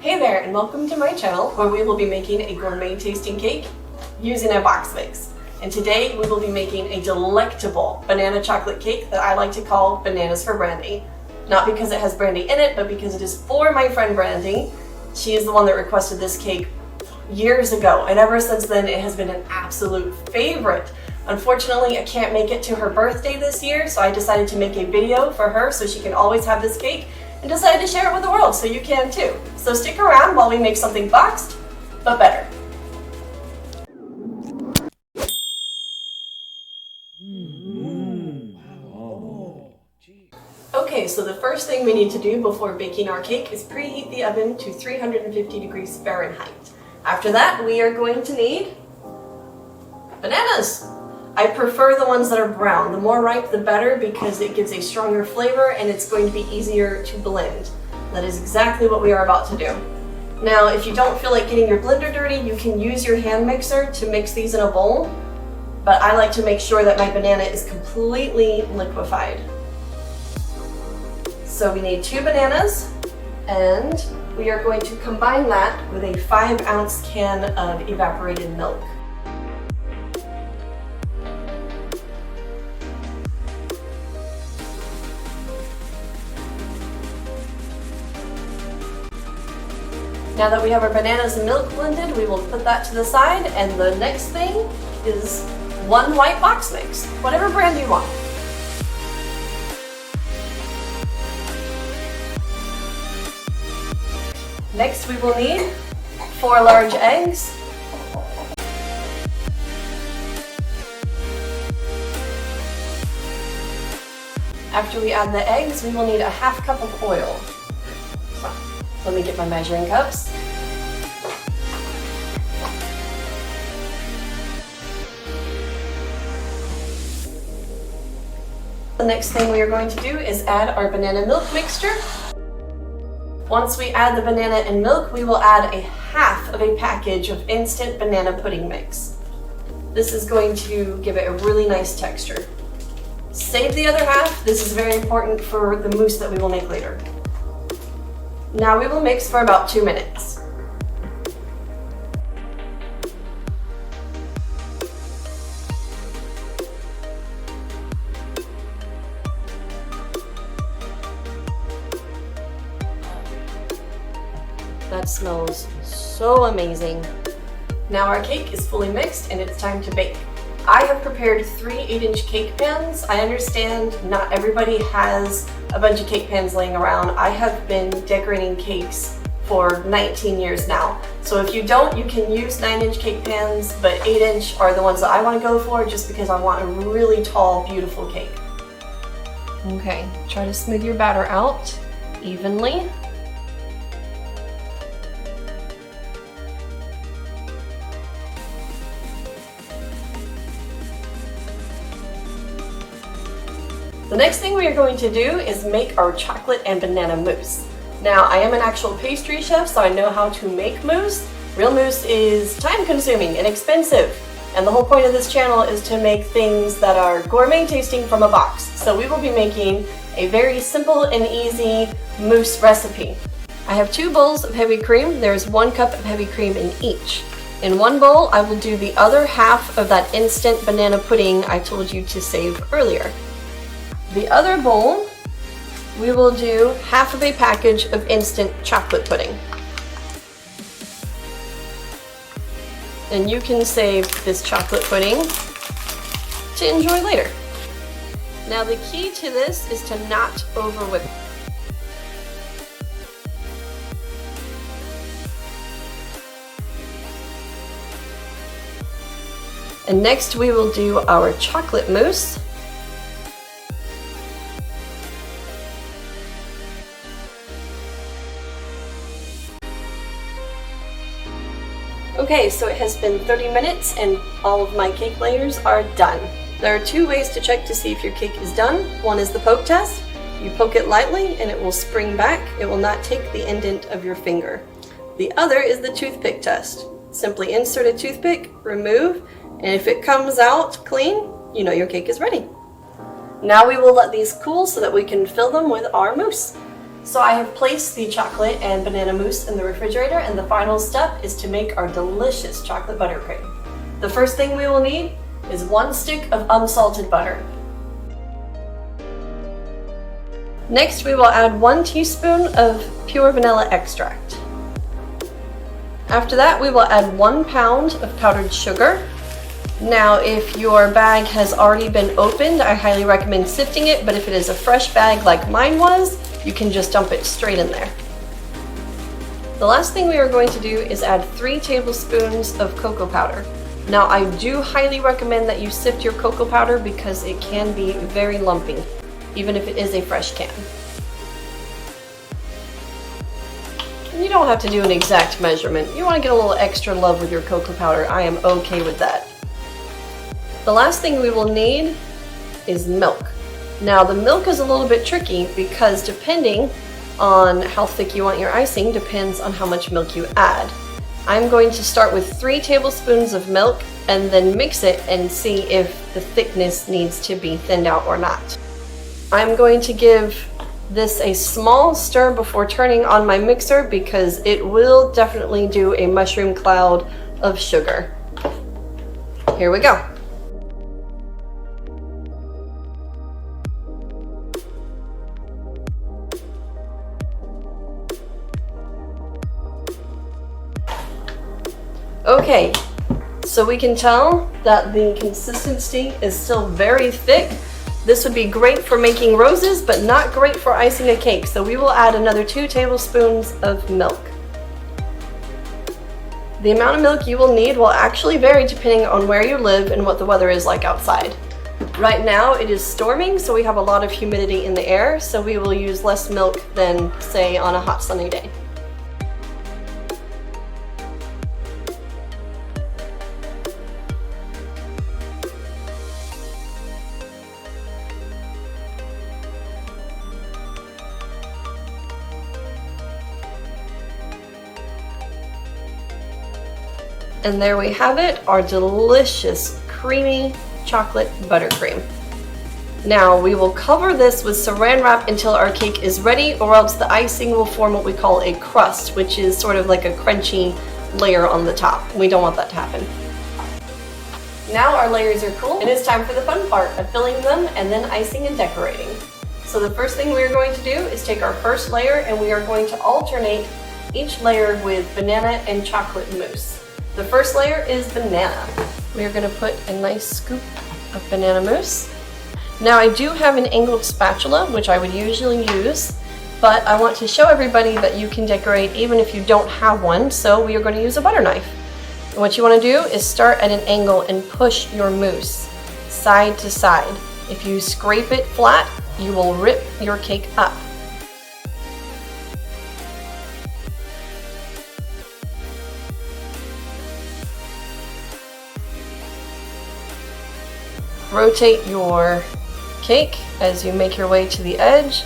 Hey there, and welcome to my channel where we will be making a gourmet tasting cake using a box mix. And today we will be making a delectable banana chocolate cake that I like to call Bananas for Brandy. Not because it has brandy in it, but because it is for my friend Brandy. She is the one that requested this cake years ago, and ever since then it has been an absolute favorite. Unfortunately, I can't make it to her birthday this year, so I decided to make a video for her so she can always have this cake, and decided to share it with the world so you can too. So stick around while we make something boxed, but better. Okay, so the first thing we need to do before baking our cake is preheat the oven to 350 degrees Fahrenheit. After that, we are going to need bananas. I prefer the ones that are brown. The more ripe, the better, because it gives a stronger flavor and it's going to be easier to blend. That is exactly what we are about to do. Now, if you don't feel like getting your blender dirty, you can use your hand mixer to mix these in a bowl, but I like to make sure that my banana is completely liquefied. So we need 2 bananas, and we are going to combine that with a 5-ounce can of evaporated milk. Now that we have our bananas and milk blended, we will put that to the side, and the next thing is 1 white box mix, whatever brand you want. Next we will need 4 large eggs, after we add the eggs, we will need a 1/2 cup of oil. So, let me get my measuring cups. The next thing we are going to do is add our banana milk mixture. Once we add the banana and milk, we will add a 1/2 of a package of instant banana pudding mix. This is going to give it a really nice texture. Save the other 1/2. This is very important for the mousse that we will make later. Now we will mix for about 2 minutes. That smells so amazing. Now our cake is fully mixed and it's time to bake. I have prepared 3 8-inch cake pans. I understand not everybody has a bunch of cake pans laying around. I have been decorating cakes for 19 years now. So if you don't, you can use 9-inch cake pans, but 8-inch are the ones that I want to go for just because I want a really tall, beautiful cake. Okay, try to smooth your batter out evenly. The next thing we are going to do is make our chocolate and banana mousse. Now, I am an actual pastry chef, so I know how to make mousse. Real mousse is time-consuming and expensive, and the whole point of this channel is to make things that are gourmet tasting from a box. So we will be making a very simple and easy mousse recipe. I have 2 bowls of heavy cream. There's 1 cup of heavy cream in each. In one bowl, I will do the other 1/2 of that instant banana pudding I told you to save earlier. The other bowl, we will do 1/2 of a package of instant chocolate pudding. And you can save this chocolate pudding to enjoy later. Now the key to this is to not over whip it. And next we will do our chocolate mousse. Okay, so it has been 30 minutes and all of my cake layers are done. There are 2 ways to check to see if your cake is done. One is the poke test. You poke it lightly and it will spring back. It will not take the indent of your finger. The other is the toothpick test. Simply insert a toothpick, remove, and if it comes out clean, you know your cake is ready. Now we will let these cool so that we can fill them with our mousse. So I have placed the chocolate and banana mousse in the refrigerator, and the final step is to make our delicious chocolate buttercream. The first thing we will need is 1 stick of unsalted butter. Next, we will add 1 teaspoon of pure vanilla extract. After that, we will add 1 pound of powdered sugar. Now, if your bag has already been opened, I highly recommend sifting it, but if it is a fresh bag like mine was, you can just dump it straight in there. The last thing we are going to do is add 3 tablespoons of cocoa powder. Now, I do highly recommend that you sift your cocoa powder because it can be very lumpy, even if it is a fresh can. And you don't have to do an exact measurement. You want to get a little extra love with your cocoa powder. I am okay with that. The last thing we will need is milk. Now, the milk is a little bit tricky because depending on how thick you want your icing depends on how much milk you add. I'm going to start with 3 tablespoons of milk and then mix it and see if the thickness needs to be thinned out or not. I'm going to give this a small stir before turning on my mixer because it will definitely do a mushroom cloud of sugar. Here we go. Okay, so we can tell that the consistency is still very thick. This would be great for making roses, but not great for icing a cake. So we will add another 2 tablespoons of milk. The amount of milk you will need will actually vary depending on where you live and what the weather is like outside. Right now it is storming, so we have a lot of humidity in the air, so we will use less milk than, say, on a hot sunny day. And there we have it, our delicious creamy chocolate buttercream. Now we will cover this with saran wrap until our cake is ready, or else the icing will form what we call a crust, which is sort of like a crunchy layer on the top. We don't want that to happen. Now our layers are cool, and it's time for the fun part of filling them and then icing and decorating. So the first thing we are going to do is take our first layer and we are going to alternate each layer with banana and chocolate mousse. The first layer is banana. We are going to put a nice scoop of banana mousse. Now I do have an angled spatula, which I would usually use, but I want to show everybody that you can decorate even if you don't have one, so we are going to use a butter knife. And what you want to do is start at an angle and push your mousse side to side. If you scrape it flat, you will rip your cake up. Rotate your cake as you make your way to the edge.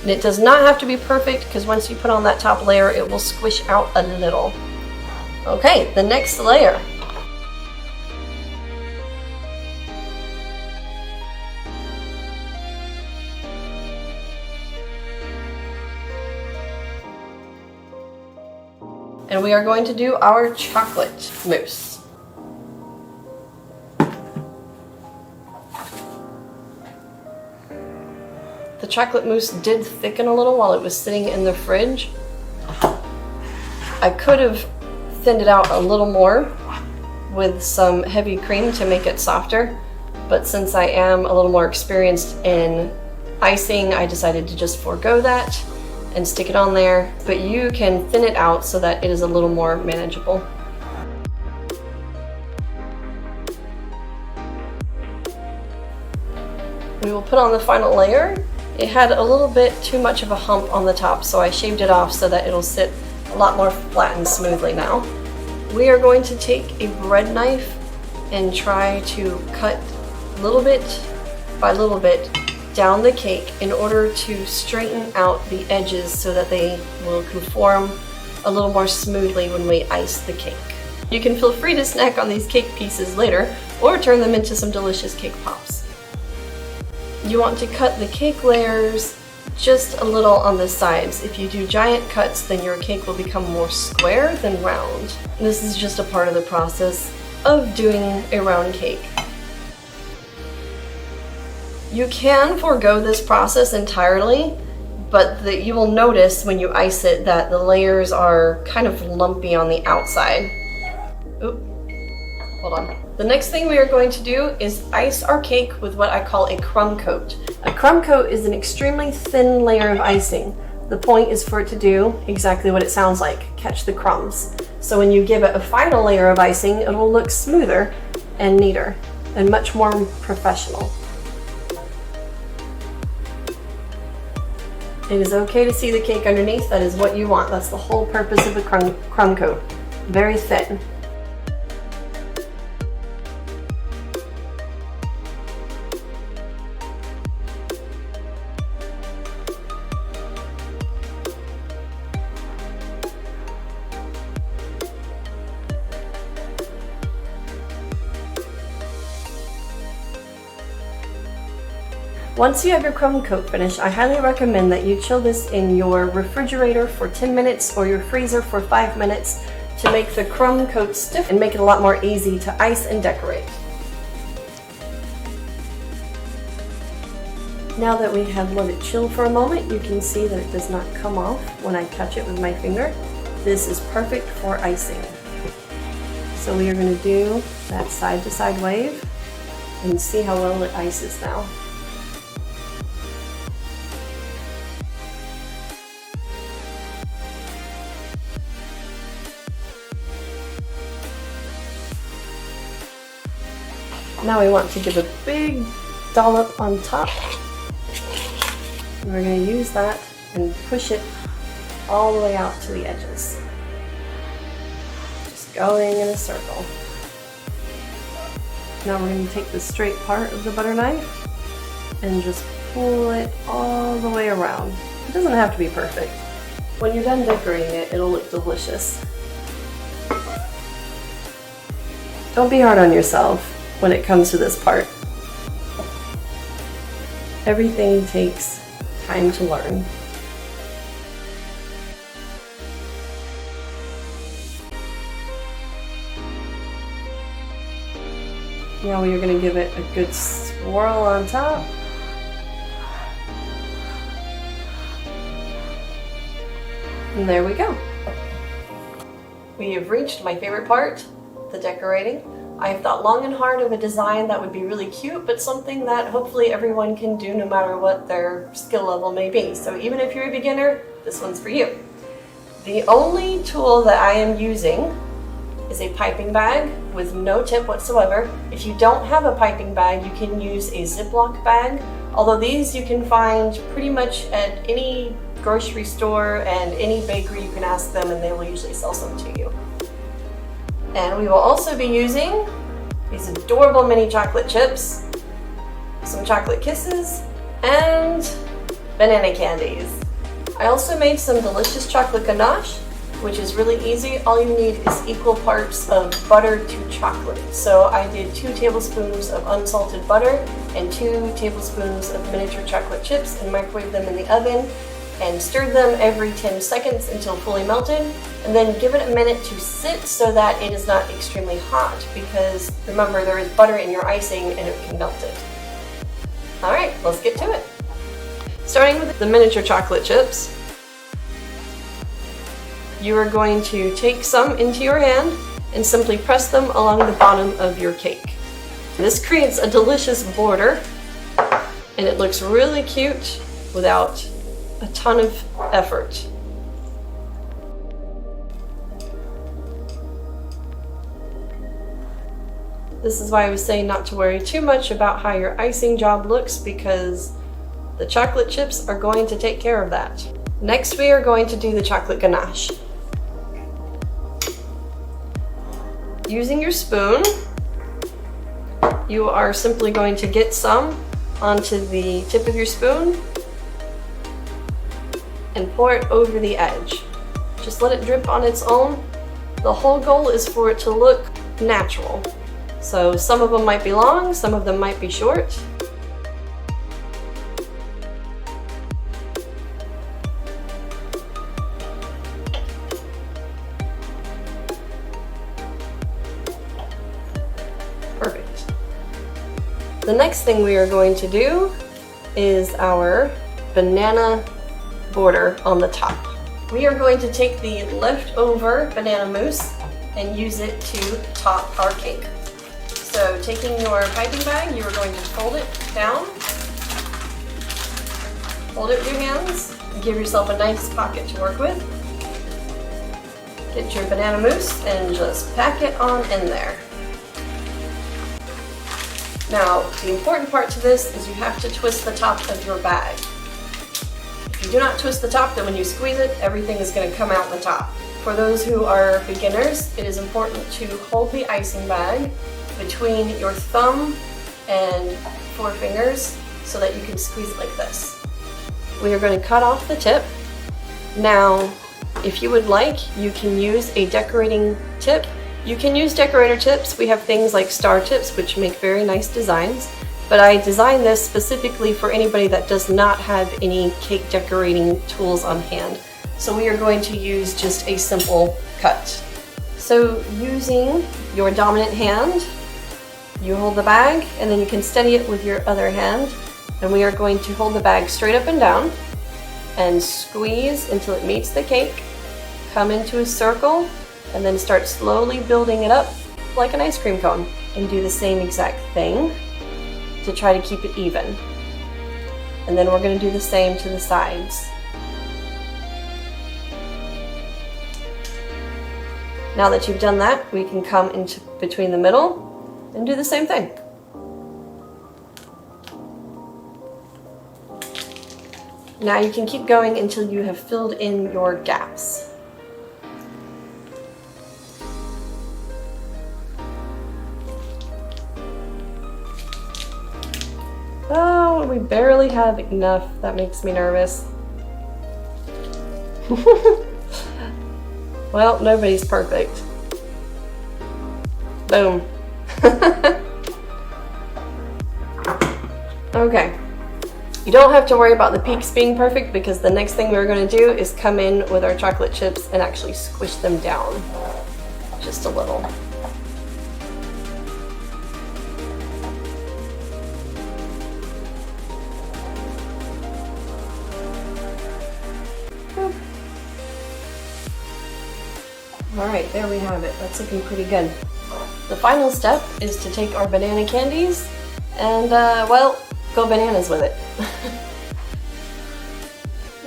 And it does not have to be perfect because once you put on that top layer, it will squish out a little. Okay, the next layer. And we are going to do our chocolate mousse. The chocolate mousse did thicken a little while it was sitting in the fridge. I could have thinned it out a little more with some heavy cream to make it softer, but since I am a little more experienced in icing, I decided to just forego that and stick it on there, but you can thin it out so that it is a little more manageable. We will put on the final layer. It had a little bit too much of a hump on the top, so I shaved it off so that it'll sit a lot more flat and smoothly now. We are going to take a bread knife and try to cut little bit by little bit down the cake in order to straighten out the edges so that they will conform a little more smoothly when we ice the cake. You can feel free to snack on these cake pieces later or turn them into some delicious cake pops. You want to cut the cake layers just a little on the sides. If you do giant cuts, then your cake will become more square than round. This is just a part of the process of doing a round cake. You can forego this process entirely, but you will notice when you ice it that the layers are kind of lumpy on the outside. Oop, hold on. The next thing we are going to do is ice our cake with what I call a crumb coat. A crumb coat is an extremely thin layer of icing. The point is for it to do exactly what it sounds like, catch the crumbs. So when you give it a final layer of icing, it will look smoother and neater and much more professional. It is okay to see the cake underneath. That is what you want. That's the whole purpose of a crumb coat. Very thin. Once you have your crumb coat finished, I highly recommend that you chill this in your refrigerator for 10 minutes or your freezer for 5 minutes to make the crumb coat stiff and make it a lot more easy to ice and decorate. Now that we have let it chill for a moment, you can see that it does not come off when I touch it with my finger. This is perfect for icing. So we are going to do that side to side wave and see how well it ices now. Now we want to give a big dollop on top. And we're going to use that and push it all the way out to the edges. Just going in a circle. Now we're going to take the straight part of the butter knife and just pull it all the way around. It doesn't have to be perfect. When you're done decorating it, it'll look delicious. Don't be hard on yourself when it comes to this part. Everything takes time to learn. Now we are going to give it a good swirl on top. And there we go. We have reached my favorite part, the decorating. I have thought long and hard of a design that would be really cute, but something that hopefully everyone can do no matter what their skill level may be. So even if you're a beginner, this one's for you. The only tool that I am using is a piping bag with no tip whatsoever. If you don't have a piping bag, you can use a Ziploc bag, although these you can find pretty much at any grocery store and any bakery. You can ask them and they will usually sell some to you. And we will also be using these adorable mini chocolate chips, some chocolate kisses, and banana candies. I also made some delicious chocolate ganache, which is really easy. All you need is equal parts of butter to chocolate. So I did 2 tablespoons of unsalted butter and 2 tablespoons of miniature chocolate chips and microwaved them in the oven and stirred them every 10 seconds until fully melted, and then give it a minute to sit so that it is not extremely hot, because remember, there is butter in your icing and it can melt it. Alright, let's get to it. Starting with the miniature chocolate chips, you are going to take some into your hand and simply press them along the bottom of your cake. This creates a delicious border and it looks really cute without a ton of effort. This is why I was saying not to worry too much about how your icing job looks, because the chocolate chips are going to take care of that. Next, we are going to do the chocolate ganache. Using your spoon, you are simply going to get some onto the tip of your spoon and pour it over the edge. Just let it drip on its own. The whole goal is for it to look natural. So some of them might be long, some of them might be short. The next thing we are going to do is our banana border on the top. We are going to take the leftover banana mousse and use it to top our cake. So taking your piping bag, you are going to fold it down, hold it with your hands, and give yourself a nice pocket to work with. Get your banana mousse and just pack it on in there. Now, the important part to this is you have to twist the top of your bag. If you do not twist the top, then when you squeeze it, everything is going to come out the top. For those who are beginners, it is important to hold the icing bag between your thumb and forefingers so that you can squeeze it like this. We are going to cut off the tip. Now, if you would like, you can use a decorating tip. You can use decorator tips. We have things like star tips, which make very nice designs, but I designed this specifically for anybody that does not have any cake decorating tools on hand. So we are going to use just a simple cut. So using your dominant hand, you hold the bag and then you can steady it with your other hand, and we are going to hold the bag straight up and down and squeeze until it meets the cake, come into a circle, and then start slowly building it up like an ice cream cone, and do the same exact thing to try to keep it even. And then we're going to do the same to the sides. Now that you've done that, we can come into between the middle and do the same thing. Now you can keep going until you have filled in your gaps. Oh, we barely have enough. That makes me nervous. Well, nobody's perfect. Boom. Okay. You don't have to worry about the peaks being perfect, because the next thing we're going to do is come in with our chocolate chips and actually squish them down just a little. Alright, there we have it. That's looking pretty good. The final step is to take our banana candies and, well, go bananas with it.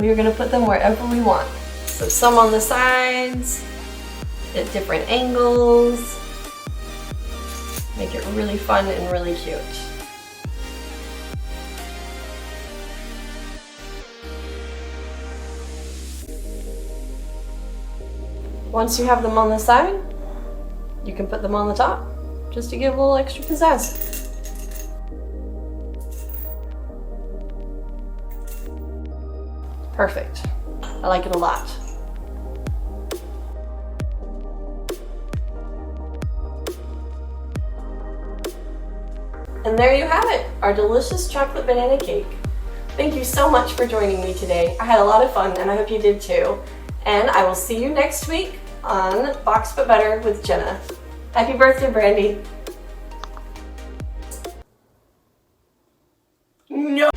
We are going to put them wherever we want. So some on the sides, at different angles. Make it really fun and really cute. Once you have them on the side, you can put them on the top, just to give a little extra pizzazz. Perfect. I like it a lot. And there you have it, our delicious chocolate banana cake. Thank you so much for joining me today. I had a lot of fun, and I hope you did too. And I will see you next week on Box But Better with Genna. Happy birthday, Brandy. No.